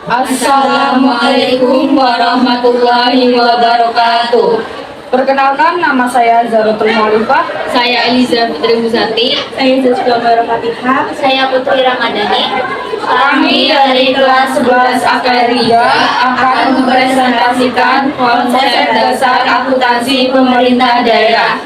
Assalamualaikum warahmatullahi wabarakatuh. Perkenalkan, nama saya Zaratul Maulifah. Saya Eliza Fitri Musati. Saya Zazkia Fatihah. Saya Putri Ramadhani. Kami dari kelas 11 Akaria akan mempresentasikan konsep dasar akuntansi pemerintah daerah.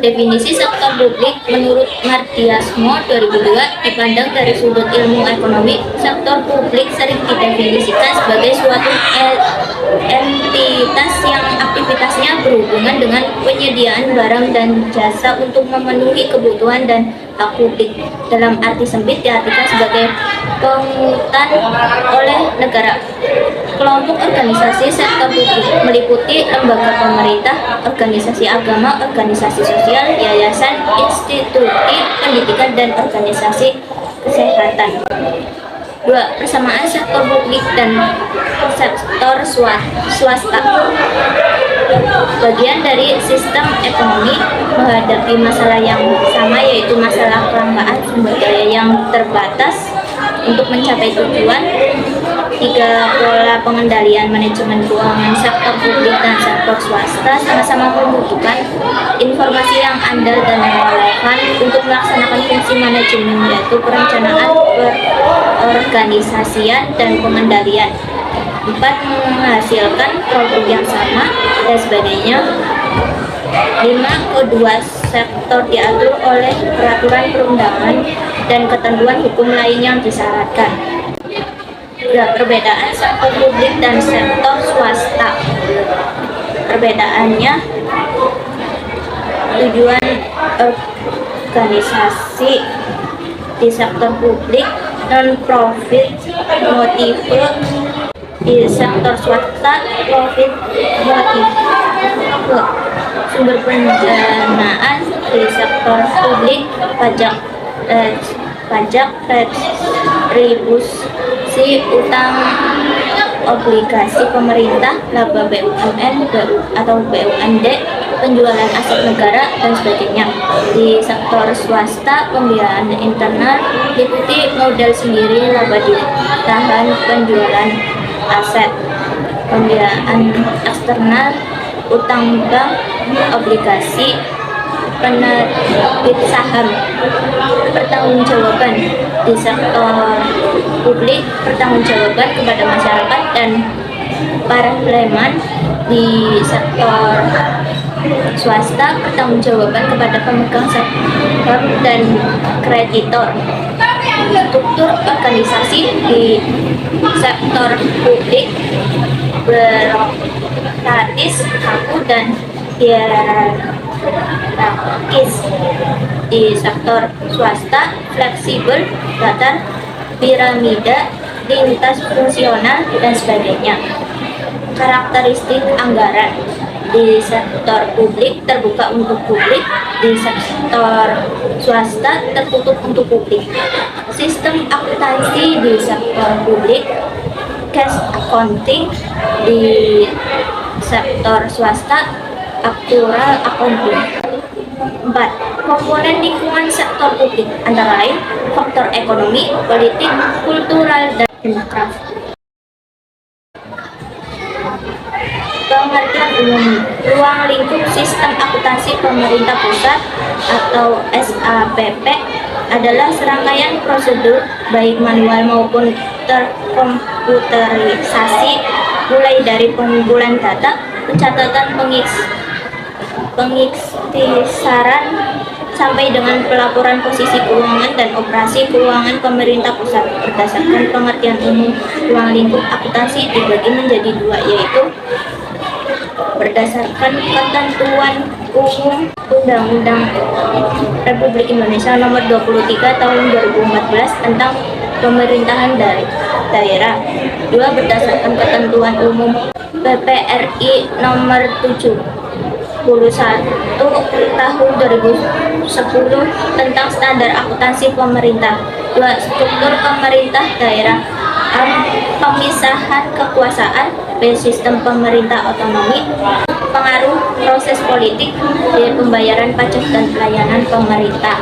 Definisi sektor publik menurut Mardiasmo 2002 dipandang dari sudut ilmu ekonomi. Sektor publik sering didefinisikan sebagai suatu entitas yang aktivitasnya berhubungan dengan penyediaan barang dan jasa untuk memenuhi kebutuhan dan hak publik. Dalam arti sempit diartikan sebagai pungutan oleh negara. Kelompok organisasi sektor publik meliputi lembaga pemerintah, organisasi agama, organisasi sosial, yayasan, institusi pendidikan, dan organisasi kesehatan. 2. Persamaan sektor publik dan sektor swasta. Bagian dari sistem ekonomi menghadapi masalah yang sama, yaitu masalah kelangkaan sumber daya yang terbatas. Untuk mencapai tujuan, 3 pola pengendalian manajemen keuangan sektor publik dan sektor swasta sama-sama membutuhkan informasi yang andal dan relevan untuk melaksanakan fungsi manajemen, yaitu perencanaan, perorganisasian, dan pengendalian. 4. Menghasilkan produk yang sama dan sebagainya. 5. Kedua sektor diatur oleh peraturan perundangan dan ketentuan hukum lain yang disyaratkan. Perbedaan sektor publik dan sektor swasta. Perbedaannya, tujuan organisasi di sektor publik non-profit, motive di sektor swasta profit motive. Sumber pendanaan di sektor publik pajak, retribusi utang, obligasi pemerintah, laba BUMN atau BUMD, penjualan aset negara, dan sebagainya. Di sektor swasta, pembiayaan internal diikuti modal sendiri, laba ditahan, penjualan aset. Pembiayaan eksternal, utang bank, obligasi, penerbit saham. Pertanggungjawaban di sektor publik, pertanggungjawaban kepada masyarakat dan parlemen. Di sektor swasta, pertanggungjawaban kepada pemegang saham dan kreditor. Struktur organisasi di sektor publik berbasis kaku dan hierarkis. Di sektor swasta, fleksibel, datar, piramida, lintas fungsional, dan sebagainya. Karakteristik anggaran di sektor publik terbuka untuk publik, di sektor swasta tertutup untuk publik. Sistem akuntansi di sektor publik, cash accounting, di sektor swasta, actual accounting. 4. Komponen lingkungan sektor publik antara lain faktor ekonomi, politik, kultural, dan demografi. Pengertian umum. Ruang lingkup sistem akuntansi pemerintah pusat atau SAPP adalah serangkaian prosedur baik manual maupun terkomputerisasi, mulai dari pengumpulan data, pencatatan, pengiktisaran, sampai dengan pelaporan posisi keuangan dan operasi keuangan pemerintah pusat. Berdasarkan pengertian umum, ruang lingkup akuntansi dibagi menjadi 2, yaitu berdasarkan ketentuan umum Undang-Undang Republik Indonesia Nomor 23 Tahun 2014 tentang pemerintahan daerah. 2. Berdasarkan ketentuan umum PPRI Nomor 71 Tahun 2010 tentang standar akuntansi pemerintah. 2. Struktur pemerintah daerah. Pemisahan kekuasaan. B. Sistem pemerintah otonomi. Pengaruh proses politik. D. Pembayaran pajak dan pelayanan pemerintah.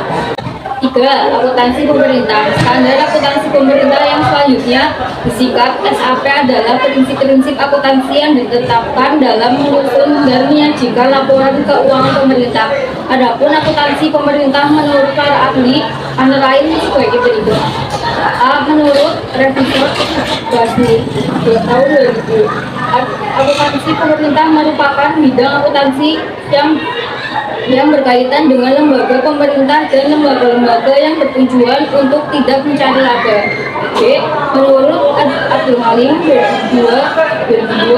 3. Akuntansi pemerintah. Standar akuntansi pemerintah yang selanjutnya, bersikap SAP adalah prinsip-prinsip akuntansi yang ditetapkan dalam menyusun dan menyajikan laporan keuangan pemerintah. Adapun akuntansi pemerintah menurut para ahli antara lain sebagai berikut. A. Menurut Revisor Basni tahun 2000, akuntansi pemerintah merupakan bidang akuntansi yang berkaitan dengan lembaga pemerintah dan lembaga-lembaga yang bertujuan untuk tidak mencari laba. B. Menurut Abdul Halim 2002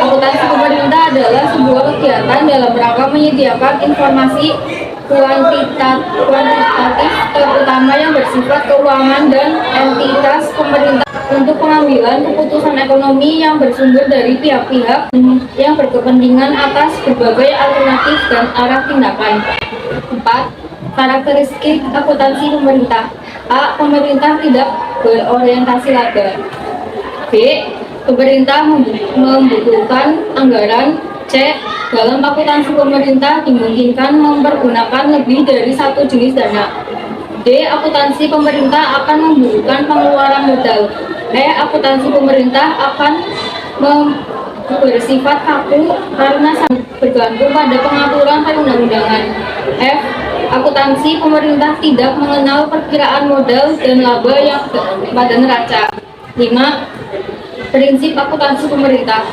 akuntansi pemerintah adalah sebuah kegiatan dalam rangka menyediakan informasi kuantitatif terutama yang bersifat keuangan dan entitas pemerintah untuk pengambilan keputusan ekonomi yang bersumber dari pihak-pihak yang berkepentingan atas berbagai alternatif dan arah tindakan. 4. Karakteristik akuntansi pemerintah. A. Pemerintah tidak berorientasi laba. B. Pemerintah membutuhkan anggaran. C. Dalam akuntansi pemerintah dimungkinkan mempergunakan lebih dari satu jenis dana. D. Akuntansi pemerintah akan membutuhkan pengeluaran modal. E. Akuntansi pemerintah akan bersifat kaku karena sangat bergantung pada pengaturan perundang-undangan. F. Akuntansi pemerintah tidak mengenal perkiraan modal dan laba yang pada neraca. 5. Prinsip akuntansi pemerintah.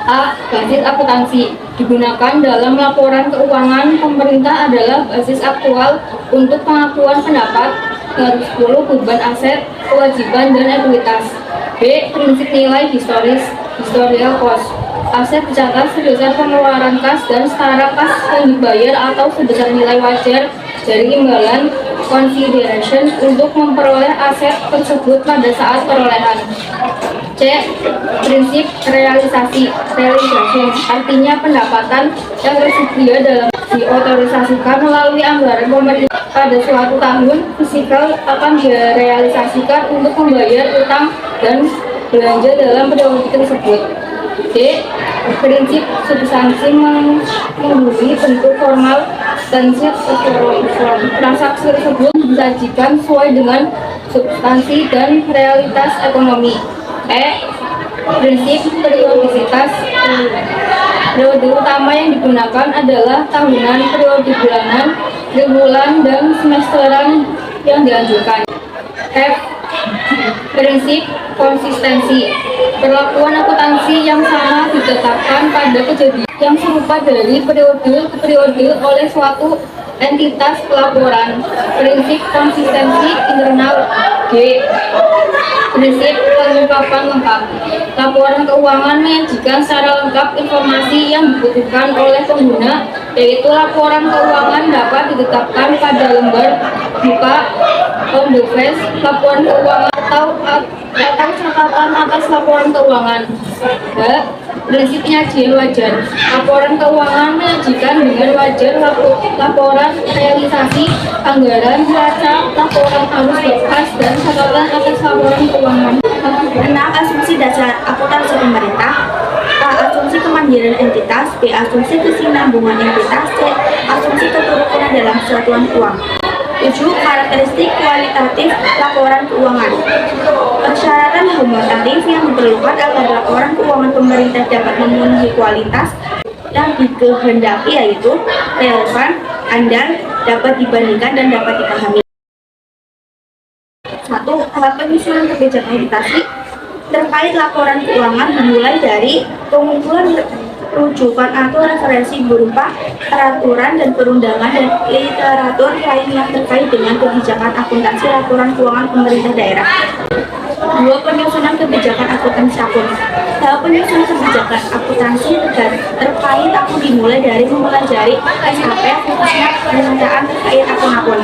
A. Basis akuntansi digunakan dalam laporan keuangan pemerintah adalah basis aktual untuk pengakuan pendapat, garis 10 beban aset, kewajiban, dan ekuitas. B. Prinsip nilai historical cost. Aset dicatat sebesar pengeluaran kas dan setara kas yang dibayar atau sebesar nilai wajar dari imbalan consideration untuk memperoleh aset tersebut pada saat perolehan. C. Prinsip realisasi artinya pendapatan yang tersedia dalam diotorisasikan melalui anggaran pemerintah pada suatu tahun fiskal akan direalisasikan untuk membayar utang dan belanja dalam periode tersebut. D. Prinsip substansi menghubungi bentuk formal dan transaksi tersebut disajikan sesuai dengan substansi dan realitas ekonomi. E. Prinsip periodisitas. Periode utama yang digunakan adalah tahunan, periode bulanan, triwulan, dan semesteran yang dianjurkan. F. Prinsip konsistensi. Perlakuan akuntansi yang sama ditetapkan pada kejadian yang serupa dari periode ke periode oleh suatu entitas pelaporan. Prinsip konsistensi internal. G. Prinsip pengungkapan lengkap. Laporan keuangan menyajikan secara lengkap informasi yang dibutuhkan oleh pengguna, yaitu laporan keuangan dapat ditetapkan pada lembar buka on the face, laporan keuangan atau catatan atas laporan keuangan. H. Prinsip penyajian wajar. Laporan keuangan menyajikan dengan wajar laporan realisasi, anggaran, neraca, laporan arus kas, dan catatan atas laporan keuangan. 6. Asumsi dasar akuntansi pemerintah. A. Asumsi kemandirian entitas. B. Asumsi kesinambungan entitas. C. Asumsi keterukuran dalam satuan uang. 7. Karakteristik kualitatif laporan keuangan. Persyaratan homotatif yang diperlukan agar laporan keuangan pemerintah dapat memenuhi kualitas yang dikehendaki yaitu relevan, andal, dapat dibandingkan, dan dapat dipahami. 1. Tahap penyusunan kebijakan auditasi terkait laporan keuangan dimulai dari pengumpulan rujukan atau referensi berupa peraturan dan perundangan dan literatur lain yang terkait dengan kebijakan akuntansi laporan keuangan pemerintah daerah. 2. Penyusunan kebijakan akuntansi akun. Tahap penyusunan kebijakan akuntansi terkait akun dimulai dari mempelajari SAP khususnya pendataan terkait akun-akun.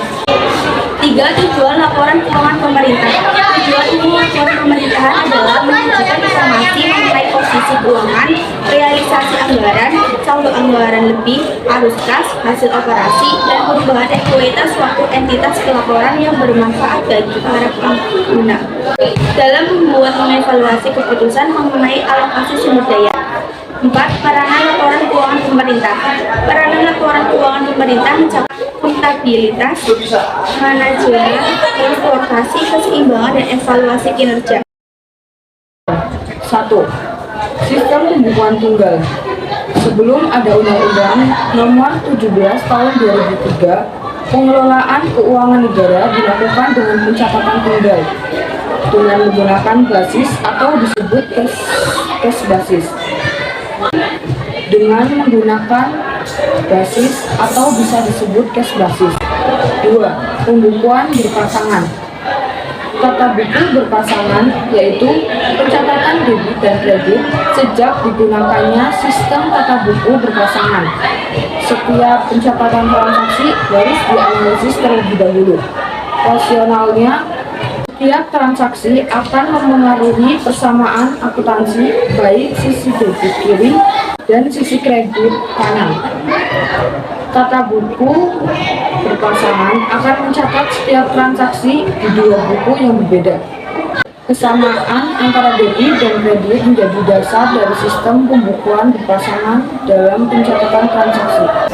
3. Tujuan laporan keuangan pemerintah. Tujuan umum laporan pemerintahan adalah menunjukkan informasi mengenai posisi keuangan, realisasi anggaran, saldo anggaran lebih, arus kas, hasil operasi, dan perubahan ekuitas suatu entitas pelaporan yang bermanfaat bagi para pengguna. Dalam membuat mengevaluasi keputusan mengenai alokasi sumber daya. 4. Peranan laporan keuangan pemerintah. Peranan laporan keuangan pemerintah mencapai akuntabilitas, manajemen, verifikasi keseimbangan dan evaluasi kinerja. 1. Sistem pembukuan tunggal. Sebelum ada Undang-Undang Nomor 17 Tahun 2003, pengelolaan keuangan negara dilakukan dengan pencatatan tunggal dengan menggunakan basis atau disebut cash basis. Dengan menggunakan basis atau bisa disebut cash basis. 2. Pembukuan berpasangan. Tata buku berpasangan yaitu pencatatan debit dan kredit sejak digunakannya sistem tata buku berpasangan. Setiap pencatatan transaksi harus dianalisis terlebih dahulu. Rasionalnya, setiap transaksi akan memengaruhi persamaan akuntansi baik sisi debit kiri dan sisi kredit kanan. Tata buku berpasangan akan mencatat setiap transaksi di dua buku yang berbeda. Kesamaan antara debit dan kredit menjadi dasar dari sistem pembukuan berpasangan dalam pencatatan transaksi.